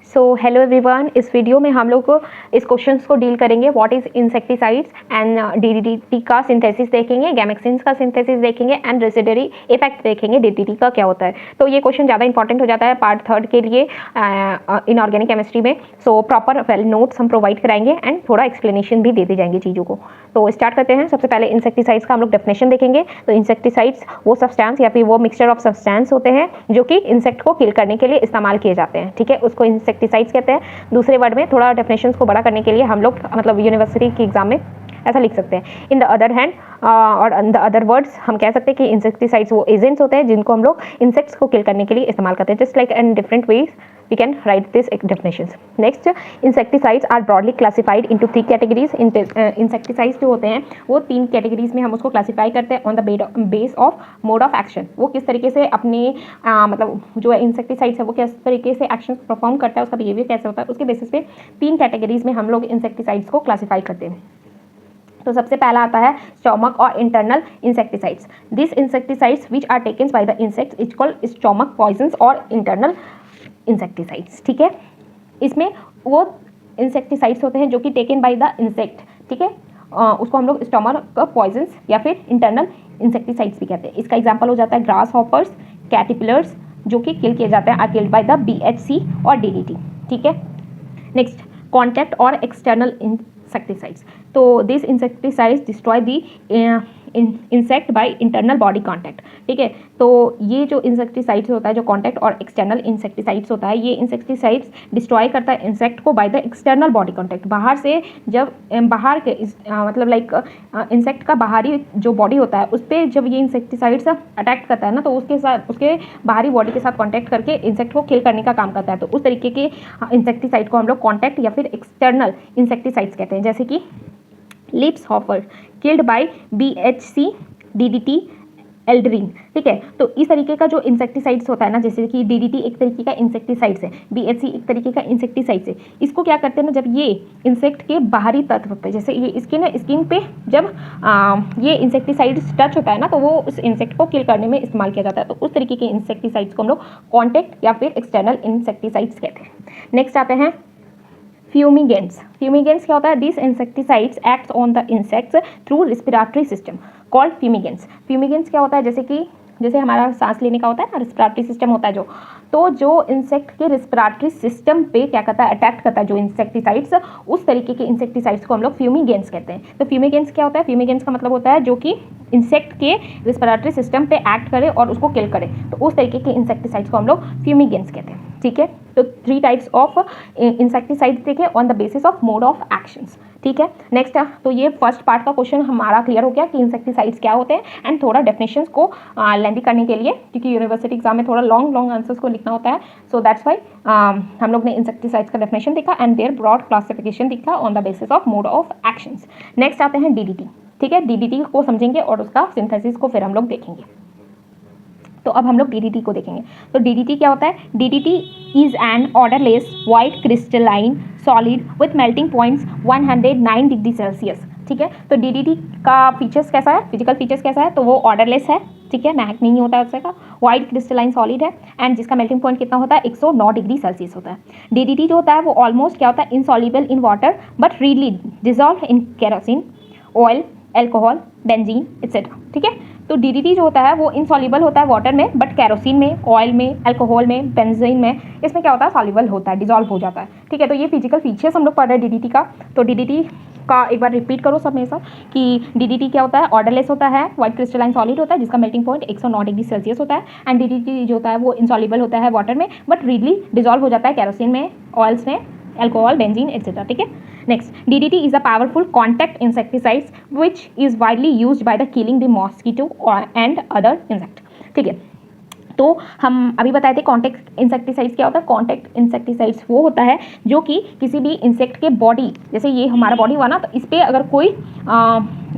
So hello everyone, इस video में हम लोग इस क्वेश्चंस को डील करेंगे। What is insecticides and DDT का सिंथेसिस देखेंगे, गैमेक्सिन्स का सिंथेसिस देखेंगे एंड रेसिडरी इफेक्ट देखेंगे डीडीटी का क्या होता है। तो ये क्वेश्चन ज़्यादा इंपॉर्टेंट हो जाता है पार्ट 3 के लिए इनऑर्गेनिक केमिस्ट्री में। सो प्रॉपर वेल नोट्स हम प्रोवाइड कराएंगे एंड थोड़ा एक्सप्लेनेशन भी देते जाएंगे चीज़ों को। तो स्टार्ट करते हैं। सबसे पहले इंसेक्टिसाइड्स का हम लोग डेफिनेशन देखेंगे। तो इंसेक्टिसाइड्स वो सब्सटेंस या फिर वो मिक्सचर ऑफ सब्सटेंस होते हैं जो कि इंसेक्ट को किल करने के लिए इस्तेमाल किए जाते हैं। ठीक है, उसको इंसेक्टिसाइड्स कहते हैं। दूसरे वर्ड में थोड़ा डेफिनेशंस को बड़ा करने के लिए हम लोग मतलब यूनिवर्सिटी के एग्जाम में ऐसा लिख सकते हैं। इन द अदर हैंड और इन द अदर वर्ड्स हम कह सकते हैं कि इंसेक्टिसाइड्स वो एजेंट्स होते हैं जिनको हम लोग इंसेक्ट्स को किल करने के लिए इस्तेमाल करते हैं। Just like in different ways we can write this definitions. Next, insecticides are broadly classified into 3 categories. Insecticides जो होते हैं वो 3 कैटेगरीज में हम उसको क्लासीफाई करते हैं on the base of mode of action. वो किस तरीके से अपने मतलब जो इंसेक्टिसाइड्स है वो किस तरीके से एक्शन परफॉर्म करता है, उसका बिहेवियर कैसे होता है, उसके बेसिस पे 3 कैटेगरीज में हम लोग इंसेक्टिसाइड्स को क्लासीफाई करते हैं। तो सबसे पहला आता है स्टोमक और internal insecticides. This insecticides which are taken by the insects is called stomach poisons और इंटरनल इंसेक्टिसाइड्स। ठीक है, इसमें वो इंसेक्टिसाइड्स होते हैं जो कि टेकन बाय द इंसेक्ट। ठीक है, उसको हम लोग स्टोमक पॉइजन्स या फिर इंटरनल इंसेक्टिसाइड्स भी कहते हैं। इसका एग्जांपल हो जाता है ग्रास हॉपर्स, कैटरपिलर्स जो कि किल किए जाते हैं are killed by the BHC और DDT। ठीक है, नेक्स्ट कॉन्टैक्ट और एक्सटर्नल इंसेक्टिसाइड्स। तो this insecticides destroy the insect by internal body contact. ठीक है, तो ये जो इंसेक्टिसाइड्स होता है, जो कॉन्टैक्ट और एक्सटर्नल इंसेक्टिसाइड्स होता है, ये इंसेक्टिसाइड्स डिस्ट्रॉय करता है इंसेक्ट को by the external body contact. बाहर से जब बाहर के मतलब लाइक इंसेक्ट का बाहरी जो बॉडी होता है उस पर जब ये इंसेक्टिसाइड्स अटैक करता है ना, तो उसके साथ उसके बाहरी बॉडी के साथ कॉन्टैक्ट करके इंसेक्ट को किल करने का काम करता है। तो उस तरीके के इंसेक्टिसाइड को हम लोग कॉन्टैक्ट या फिर एक्सटर्नल इंसेक्टिसाइड्स कहते हैं। जैसे कि lips hopper killed by BHC, DDT, Aldrin. ठीक है, तो इस तरीके का जो इंसेक्टिसाइड्स होता है ना, जैसे कि DDT एक तरीके का इंसेक्टिसाइड्स है, BHC एक तरीके का इंसेक्टिसाइड्स है। इसको क्या करते हैं ना, जब ये इंसेक्ट के बाहरी तत्व पे, जैसे ये स्किन पे जब ये इंसेक्टिसाइड्स टच होता है ना, तो वो उस इंसेक्ट को किल करने में इस्तेमाल किया जाता है। तो उस तरीके के इंसेक्टिसाइड्स को हम लोग कॉन्टैक्ट या फिर एक्सटर्नल इंसेक्टिसाइड्स कहते हैं। नेक्स्ट आते हैं फ्यूमिगेंट्स। फ्यूमिगेंट्स क्या होता है? This insecticides acts on the insects through respiratory system called fumigants. Fumigants क्या होता है? जैसे हमारा सांस लेने का होता है ना, रिस्पिरेटरी सिस्टम होता है जो इंसेक्ट के रिस्पिरेटरी सिस्टम पे क्या करता है, अटैक करता है जो इंसेक्टिसाइड्स, उस तरीके के इंसेक्टिसाइड्स को हम लोग फ्यूमिगेंट्स कहते हैं। तो फ्यूमिगेंट्स क्या होता है? फ्यूमिगेंट्स का मतलब होता है जो कि इंसेक्ट के रिस्पिरेटरी सिस्टम पे एक्ट करे और उसको किल करे। तो उस तरीके के इंसेक्टिसाइड्स को हम लोग फ्यूमिगेंट्स कहते हैं। ठीक है, तो 3 टाइप्स ऑफ इंसेक्टिसाइड्स देखे on the basis of mode of actions. ठीक है, नेक्स्ट तो ये फर्स्ट पार्ट का क्वेश्चन हमारा क्लियर हो गया कि इंसेक्टिसाइड्स क्या होते हैं एंड थोड़ा डेफिनेशंस को लेंदी करने के लिए, क्योंकि यूनिवर्सिटी एग्जाम में थोड़ा लॉन्ग आंसर्स को लिखना होता है। सो दैट्स वाई हम लोग ने इंसेक्टिसाइड्स का डेफिनेशन देखा एंड देयर ब्रॉड क्लासिफिकेशन देखा on the basis of mode of actions. Next आते हैं DDT। ठीक है, DDT को समझेंगे और उसका सिंथेसिस को फिर हम लोग देखेंगे। तो अब हम लोग DDT को देखेंगे। तो DDT क्या होता है? DDT is an odourless white crystalline solid with melting points 109 degree Celsius. ठीक है, तो DDT का फीचर्स कैसा है, फिजिकल फीचर्स कैसा है? तो वो ऑर्डरलेस है। ठीक है, महक नहीं होता है उससे का, वाइट क्रिस्टलाइन सॉलिड है एंड जिसका मेल्टिंग पॉइंट कितना होता है? 109 डिग्री सेल्सियस होता है। DDT जो होता है वो ऑलमोस्ट क्या होता है? Insoluble in water but readily dissolve in kerosene, oil, alcohol, benzene etcetera. ठीक है, तो DDT जो होता है वो इनसॉल्युबल होता है वाटर में, बट कैरोसिन में, ऑयल में, अल्कोहल में, बेंजीन में, इसमें क्या होता है? सॉल्युबल होता है, डिजॉल्व हो जाता है। ठीक है, तो ये फिजिकल फीचर्स हम लोग पढ़ रहे हैं DDT का। तो DDT का एक बार रिपीट करो सब मेरे साथ कि DDT क्या होता है? ऑर्डरलेस होता है, वाइट क्रिस्टलाइन सॉलिड होता है जिसका मेल्टिंग पॉइंट 109 डिग्री सेल्सियस होता है। एंड DDT जो होता है वो इनसॉल्युबल होता है वाटर में, बट रीडली डिजॉल्व हो जाता है कैरोसिन में, ऑयल्स में, alcohol, benzene, etc. ठीक है, next DDT is a powerful contact insecticide which is widely used by the killing the mosquito and other insect. ठीक है, तो हम अभी बताए थे कॉन्टैक्ट इंसेक्टिसाइड्स क्या होता है। कॉन्टैक्ट इंसेक्टिसाइड्स वो होता है जो कि किसी भी इंसेक्ट के बॉडी, जैसे ये हमारा बॉडी हुआ ना, तो इस पर अगर कोई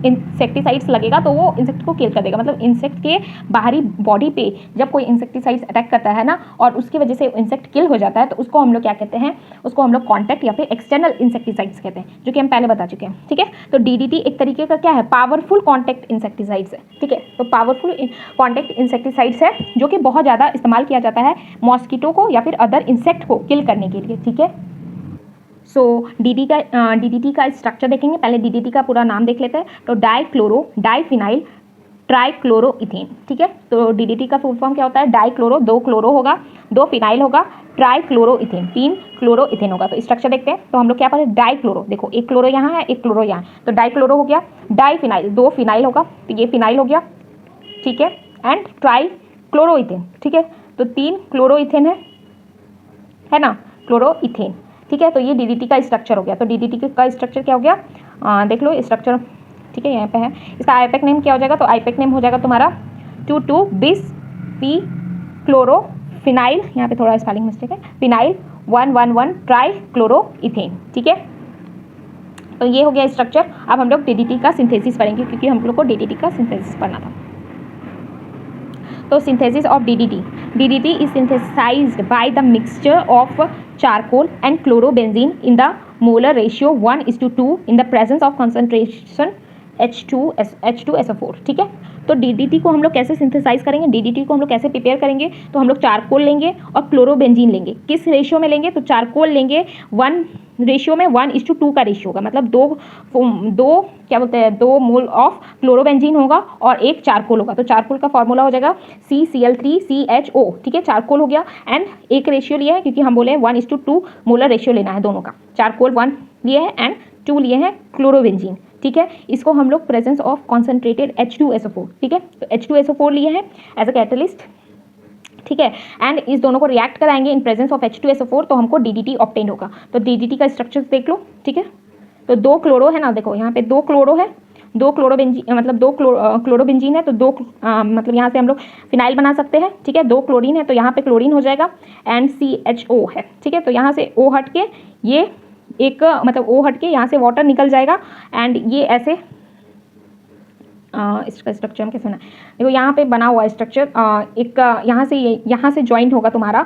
इंसेक्टिसाइड्स लगेगा तो वो इंसेक्ट को किल कर देगा। मतलब इंसेक्ट के बाहरी बॉडी पे जब कोई इंसेक्टिसाइड्स अटैक करता है ना और उसकी वजह से इंसेक्ट किल हो जाता है तो उसको हम लोग क्या कहते हैं, उसको हम लोग कॉन्टैक्ट या फिर एक्सटर्नल इंसेक्टिसाइड्स कहते हैं, जो कि हम पहले बता चुके हैं। ठीक है, तो DDT एक तरीके का क्या है, पावरफुल कॉन्टैक्ट इंसेक्टिसाइड्स है। ठीक है, तो पावरफुल कॉन्टैक्ट इंसेक्टिसाइड्स है जो कि बहुत ज़्यादा इस्तेमाल किया जाता है मॉस्किटो को या फिर अदर इंसेक्ट को किल करने के लिए। ठीक है, सो DDT का स्ट्रक्चर देखेंगे। पहले DDT का पूरा नाम देख लेते हैं। तो डाइक्लोरो डाइफिनाइल ट्राइक्लोरोइथेन। ठीक है, तो DDT का फुल फॉर्म क्या होता है, डाइक्लोरो 2 क्लोरो होगा, 2 फिनाइल होगा, ट्राइक्लोरोइथेन 3 क्लोरोइथेन होगा। तो स्ट्रक्चर देखते हैं। तो हम लोग क्या पढ़े, डाइक्लोरो, देखो एक क्लोरो यहाँ है, एक क्लोरो यहाँ, तो डाइक्लोरो हो गया। डाइफिनाइल 2 फिनाइल होगा, तो ये फिनाइल हो गया। ठीक है, एंड ट्राइक्लोरोइथेन। ठीक है, तो 3 क्लोरोइथेन है ना, क्लोरोइथेन। ठीक है, तो ये DDT का स्ट्रक्चर हो गया। तो DDT का स्ट्रक्चर क्या हो गया, देख लो स्ट्रक्चर। ठीक है, यहाँ पे है। इसका आईपैक नेम क्या हो जाएगा, तो आईपैक नेम हो जाएगा तुम्हारा 2,2-bis पी क्लोरोफिनाइल, यहाँ पे थोड़ा स्पेलिंग मिस्टेक है, फिनाइल 1,1,1 ट्राइक्लोरोइथेन। ठीक है, तो ये हो गया स्ट्रक्चर। अब हम लोग DDT का सिंथेसिस पढ़ेंगे क्योंकि हम लोग को DDT का सिंथेसिस पढ़ना था। तो synthesis of DDT is synthesized by the mixture of charcoal and chlorobenzene in the molar ratio 1:2 in the presence of concentration H2SO4। ठीक है, तो DDT को हम लोग कैसे सिंथेसाइज करेंगे, DDT को हम लोग कैसे प्रिपेयर करेंगे, तो हम लोग चारकोल लेंगे और क्लोरोबेंजीन लेंगे। किस रेशियो में लेंगे, तो चारकोल लेंगे 1 रेशियो में 1:2 का रेशियो होगा, मतलब दो क्या बोलते हैं, 2 मोल ऑफ क्लोरोबेंजीन होगा और 1 चारकोल होगा। तो चारकोल का फॉर्मूला हो जाएगा CCl3CHO। ठीक है, चारकोल हो गया एंड एक रेशियो लिया है क्योंकि हम बोले 1:2 मोलर रेशियो लेना है दोनों का। चारकोल 1 लिए है एंड 2 लिए हैं क्लोरोबेंजीन। ठीक है, इसको हम लोग प्रेजेंस ऑफ कॉन्सेंट्रेटेड H2SO4। ठीक है, तो H2SO4 लिए हैं एज अ कैटलिस्ट। ठीक है, एंड इस दोनों को रिएक्ट कराएंगे इन प्रेजेंस ऑफ H2SO4 तो हमको DDT ऑब्टेन होगा। तो DDT का स्ट्रक्चर देख लो। ठीक है, तो 2 क्लोरो है ना, देखो यहाँ पे 2 क्लोरो है, 2 क्लोरोबेंजीन, मतलब 2 क्लोरोबेंजीन है, तो 2 मतलब यहाँ से हम लोग फिनाइल बना सकते हैं। ठीक है, 2 क्लोरीन है तो यहाँ पे क्लोरीन हो जाएगा एंड CHO है। ठीक है, तो यहाँ से O हट के ये एक मतलब O हट के यहाँ से वाटर निकल जाएगा एंड ये ऐसे इसका स्ट्रक्चर हम कैसे ना, देखो यहाँ पे बना हुआ स्ट्रक्चर, एक यहाँ से ज्वाइन होगा तुम्हारा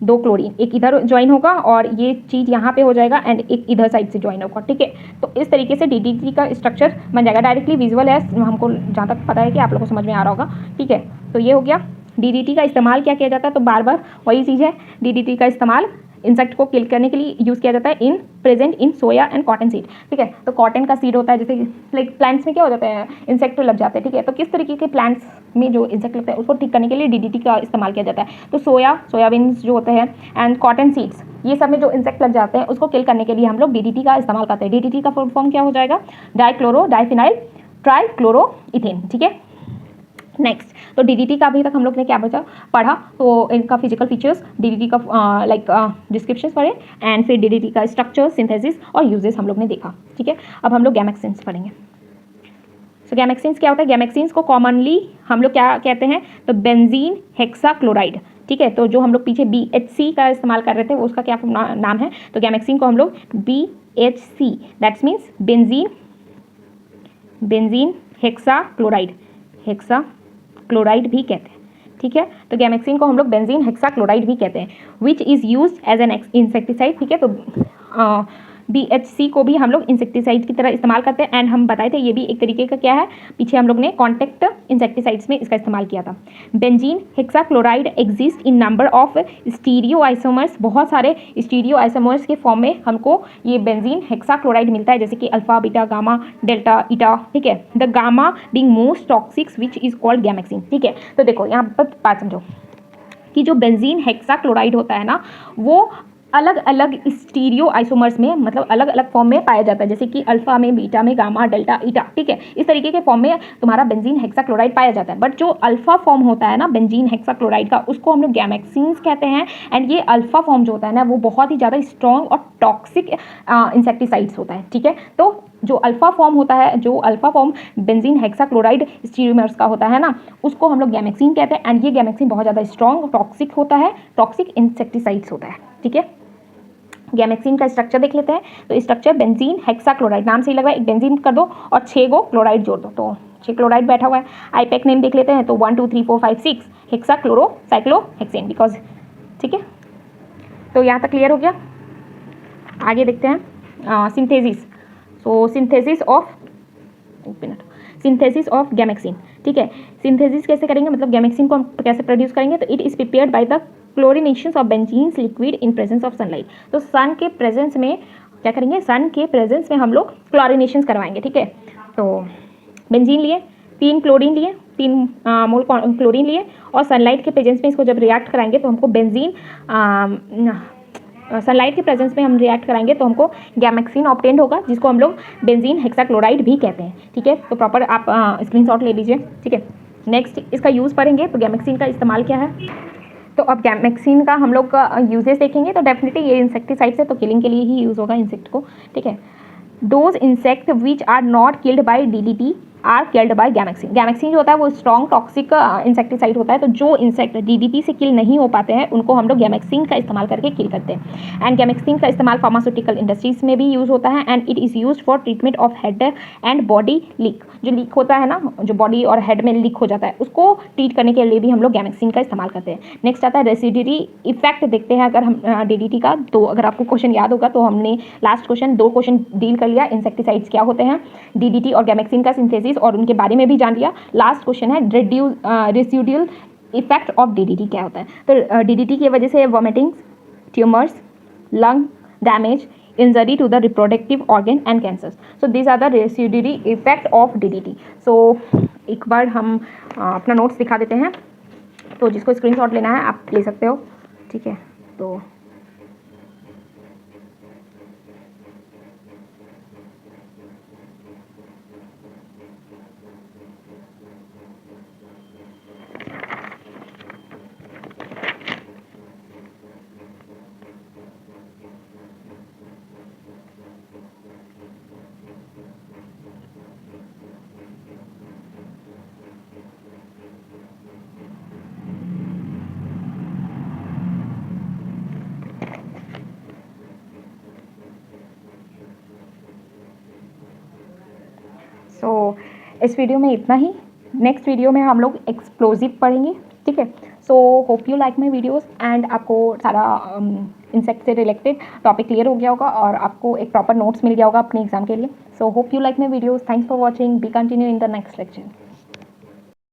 2 क्लोरीन, एक इधर ज्वाइन होगा और ये चीज़ यहाँ पे हो जाएगा एंड एक इधर साइड से ज्वाइन होगा। ठीक है, तो इस तरीके से DDT का स्ट्रक्चर बन जाएगा। डायरेक्टली विजुअल है, हमको जहाँ तक पता है कि आप लोगों को समझ में आ रहा होगा। ठीक है, तो ये हो गया। DDT का इस्तेमाल क्या किया जाता है, तो बार बार वही चीज़ है, DDT का इस्तेमाल इंसेक्ट को किल करने के लिए यूज़ किया जाता है present in soya and cotton seed. ठीक है, तो कॉटन का सीड होता है, जैसे लाइक प्लांट्स में क्या हो जाता है, इंसेक्ट लग जाते हैं। ठीक है, तो किस तरीके के प्लांट्स में जो इंसेक्ट लगता है उसको ठीक करने के लिए DDT का इस्तेमाल किया जाता है। तो सोयाबीन्स जो होते हैं एंड कॉटन सीड्स, ये सब में जो इंसेक्ट लग जाते हैं उसको किल करने के लिए हम लोग DDT का इस्तेमाल करते हैं। DDT का फुल फॉर्म क्या हो जाएगा, डाइक्लोरो डाइफिनाइल ट्राइक्लोरोइथेन। ठीक है, नेक्स्ट, तो DDT का अभी तक हम लोग ने क्या पढ़ा, तो इनका फिजिकल फीचर्स, DDT का लाइक डिस्क्रिप्शन पढ़े एंड फिर DDT का स्ट्रक्चर, सिंथेसिस और यूजेस हम लोग ने देखा। ठीक है, अब हम लोग गैमेक्सिन्स पढ़ेंगे। सो गैमेक्सिन्स क्या होता है, गैमेक्सिन्स को कॉमनली हम लोग क्या कहते हैं, तो बेंजीन हेक्साक्लोराइड। ठीक है, तो जो हम लोग पीछे BHC का इस्तेमाल कर रहे थे उसका क्या नाम है, तो गैमेक्सिन को हम लोग BHC that's means benzene hexachloride भी कहते हैं। ठीक है, तो गैमेक्सिन को हम लोग बेंजीन हेक्साक्लोराइड भी कहते हैं, which is use as an insecticide. ठीक है, तो BHC को भी हम लोग इंसेक्टिसाइड की तरह इस्तेमाल करते हैं एंड हम बताए थे ये भी एक तरीके का क्या है, पीछे हम लोग ने कॉन्टैक्ट इंसेक्टिसाइड्स में इसका इस्तेमाल किया था। Benzene hexachloride exist in number of stereo isomers, बहुत सारे स्टीरियो आइसोमर्स के फॉर्म में हमको ये बेंजीन हेक्साक्लोराइड मिलता है, जैसे कि अल्फा, बीटा, गामा, डेल्टा, ईटा। ठीक है, the gamma being most toxic which is called gammexane. ठीक है, तो देखो यहाँ पर बात समझो कि जो बेंजीन हेक्साक्लोराइड होता है ना, वो अलग अलग स्टीरियो आइसोमर्स में, मतलब अलग अलग फॉर्म में पाया जाता है, जैसे कि अल्फा में, बीटा में, गामा, डेल्टा, ईटा। ठीक है, इस तरीके के फॉर्म में तुम्हारा बेंजीन हेक्साक्लोराइड पाया जाता है। बट जो अल्फा फॉर्म होता है ना बेंजीन हेक्साक्लोराइड का, उसको हम लोग गैमेक्सिन्स कहते हैं एंड ये अल्फा फॉर्म जो होता है ना वो बहुत ही ज़्यादा स्ट्रॉन्ग और टॉक्सिक इंसेक्टिसाइड्स होता है। ठीक है, तो जो अल्फा फॉर्म बेंजीन हेक्साक्लोराइड स्टीरियोमर्स का होता है ना, उसको हम लोग गैमेक्सिन कहते हैं एंड ये गैमेक्सिन बहुत ज़्यादा स्ट्रॉन्ग टॉक्सिक होता है, टॉक्सिक इंसेक्टिसाइड्स होता है। ठीक है, गैमेक्सिन का स्ट्रक्चर देख लेते हैं। तो स्ट्रक्चर बेंजीन हेक्साक्लोराइड, नाम से ही लग रहा है, एक बेंजीन कर दो और 6 गो क्लोराइड जोड़ दो, तो 6 क्लोराइड बैठा हुआ है। आईपैक नेम देख लेते हैं, तो 1 2 3 4 5 6 हेक्साक्लोरोसाइक्लोहेक्सेन, बिकॉज ठीक है। तो यहाँ तक क्लियर हो गया। आगे देखते हैं सिंथेसिस। सो सिंथेसिस ऑफ, एक मिनट, सिंथेसिस ऑफ गैमेक्सिन। ठीक है, सिंथेसिस कैसे करेंगे, मतलब गैमेक्सिन को हम कैसे प्रोड्यूस करेंगे। तो it is prepared by the chlorination of benzenes liquid in presence of sunlight. तो सन के प्रेजेंस में क्या करेंगे, सन के प्रेजेंस में हम लोग क्लोरिनेशन करवाएंगे। ठीक है, तो बेंजीन लिए, 3 क्लोरीन लिए, 3 मोल क्लोरीन लिए, और सनलाइट के प्रेजेंस में इसको जब रिएक्ट कराएंगे तो हमको बेंजीन, सनलाइट के प्रेजेंस में हम रिएक्ट कराएंगे तो हमको गैमेक्सिन ऑब्टेन्ड होगा, जिसको हम लोग बेंजीन हेक्साक्लोराइड भी कहते हैं। ठीक है, तो प्रॉपर आप स्क्रीनशॉट ले लीजिए। ठीक है, नेक्स्ट इसका यूज़ पढ़ेंगे। तो गैमेक्सिन का इस्तेमाल क्या है, तो अब गैमेक्सिन का हम लोग यूजेस देखेंगे। तो डेफिनेटली ये इंसेक्टिसाइड्स है, तो किलिंग के लिए ही यूज़ होगा इंसेक्ट को। ठीक है, those insect which are not killed by DDT are killed by Gammexane. Gammexane जो होता है वो स्ट्रॉन्ग टॉक्सिक इंसेक्टिसाइड होता है, तो जो इंसेक्ट DDT से किल नहीं हो पाते हैं उनको हम लोग गैमेक्सिन का इस्तेमाल करके किल करते हैं। एंड गैमेक्सिन का इस्तेमाल फार्मास्यूटिकल इंडस्ट्रीज में भी यूज़ होता है, and it is use for treatment of head and body leak. जो लीक होता है ना, जो बॉडी और हेड में लीक हो जाता है, उसको ट्रीट करने के लिए भी हम लोग गैमेक्सिन का इस्तेमाल करते हैं। नेक्स्ट आता है रेसिड्यूरी इफेक्ट देखते हैं अगर हम DDT का। तो अगर आपको क्वेश्चन याद होगा तो हमने लास्ट क्वेश्चन 2 क्वेश्चन डील कर लिया, इंसेक्टिसाइड्स क्या होते हैं, DDT और गैमेक्सिन का सिंथेसिस और उनके बारे में भी जान लिया। लास्ट क्वेश्चन है रेसिड्यूल इफेक्ट ऑफ DDT क्या होता है। तो DDT की वजह से vomitings, tumours, lung damage, injury to the reproductive organ and cancers. So this are the residuary effect of DDT। So एक बार हम अपना नोट्स दिखा देते हैं, तो जिसको स्क्रीनशॉट लेना है आप ले सकते हो। ठीक है, तो इस वीडियो में इतना ही। नेक्स्ट वीडियो में हम लोग एक्सप्लोजिव पढ़ेंगे। ठीक है, so hope you like my videos and आपको सारा इंसेक्ट से रिलेटेड टॉपिक क्लियर हो गया होगा और आपको एक प्रॉपर नोट्स मिल गया होगा अपने एग्जाम के लिए। So hope you like my videos. Thanks for watching. B continue in the next lecture.